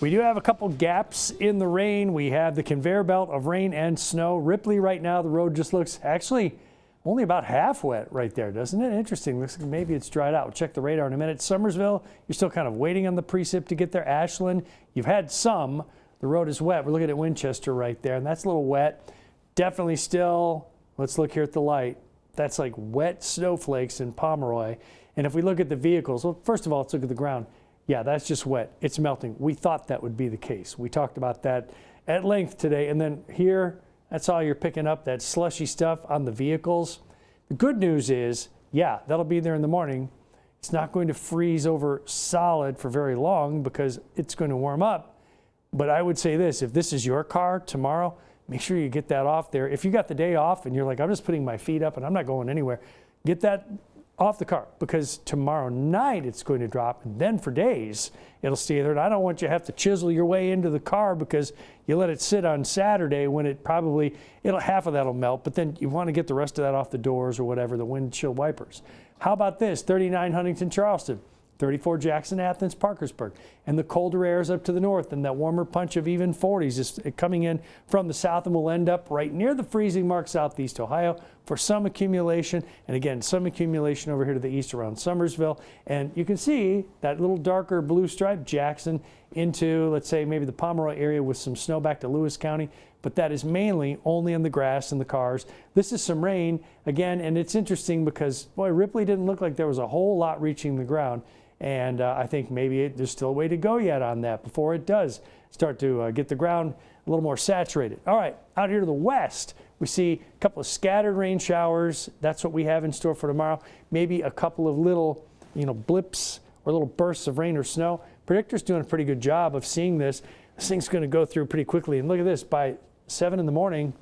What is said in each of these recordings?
We do have a couple gaps in the rain. We have the conveyor belt of rain and snow. Ripley right now, the road just looks actually only about half wet right there, doesn't it? Interesting. Looks like maybe it's dried out. We'll check the radar in a minute. Summersville, you're still kind of waiting on the precip to get there. Ashland, you've had some. The road is wet. We're looking at Winchester right there, and that's a little wet. Definitely still, let's look here at the light. That's like wet snowflakes in Pomeroy. And if we look at the vehicles, well, first of all, let's look at the ground. Yeah, that's just wet. It's melting. We thought that would be the case. We talked about that at length today. And then here, that's all you're picking up, that slushy stuff on the vehicles. The good news is, yeah, that'll be there in the morning. It's not going to freeze over solid for very long because it's going to warm up. But I would say this, if this is your car tomorrow, make sure you get that off there. If you got the day off and you're like, I'm just putting my feet up and I'm not going anywhere, get that off the car, because tomorrow night it's going to drop, and then for days it'll stay there. And I don't want you to have to chisel your way into the car because you let it sit on Saturday when half of that'll melt, but then you want to get the rest of that off the doors or whatever, the windshield wipers. How about this? 39 Huntington, Charleston. 34 Jackson, Athens, Parkersburg. And the colder air is up to the north, and that warmer punch of even 40s is coming in from the south, and will end up right near the freezing mark southeast Ohio for some accumulation. And again, some accumulation over here to the east around Summersville. And you can see that little darker blue stripe, Jackson, into, let's say, maybe the Pomeroy area with some snow back to Lewis County. But that is mainly only on the grass and the cars. This is some rain, again, and it's interesting because, boy, Ripley didn't look like there was a whole lot reaching the ground. And I think maybe there's still a way to go yet on that before it does start to get the ground a little more saturated. All right, out here to the west, we see a couple of scattered rain showers. That's what we have in store for tomorrow. Maybe a couple of little, blips or little bursts of rain or snow. Predictor's doing a pretty good job of seeing this. This thing's going to go through pretty quickly. And look at this, by 7 in the morning,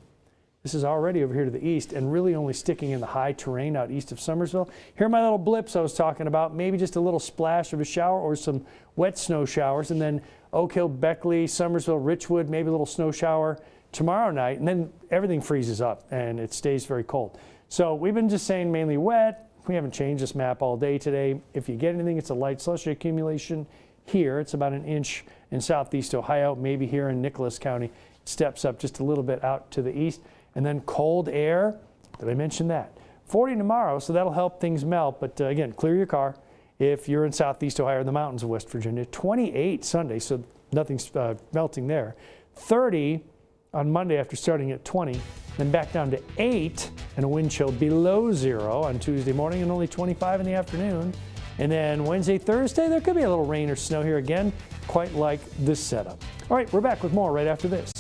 this is already over here to the east and really only sticking in the high terrain out east of Summersville. Here are my little blips I was talking about. Maybe just a little splash of a shower or some wet snow showers. And then Oak Hill, Beckley, Summersville, Richwood, maybe a little snow shower tomorrow night. And then everything freezes up and it stays very cold. So we've been just saying mainly wet. We haven't changed this map all day today. If you get anything, it's a light slushy accumulation here. It's about an inch in southeast Ohio, maybe here in Nicholas County. It steps up just a little bit out to the east. And then cold air, did I mention that? 40 tomorrow, so that'll help things melt. But again, clear your car if you're in southeast Ohio or the mountains of West Virginia. 28 Sunday, so nothing's melting there. 30 on Monday after starting at 20. Then back down to 8 and a wind chill below 0 on Tuesday morning, and only 25 in the afternoon. And then Wednesday, Thursday, there could be a little rain or snow here again, quite like this setup. All right, we're back with more right after this.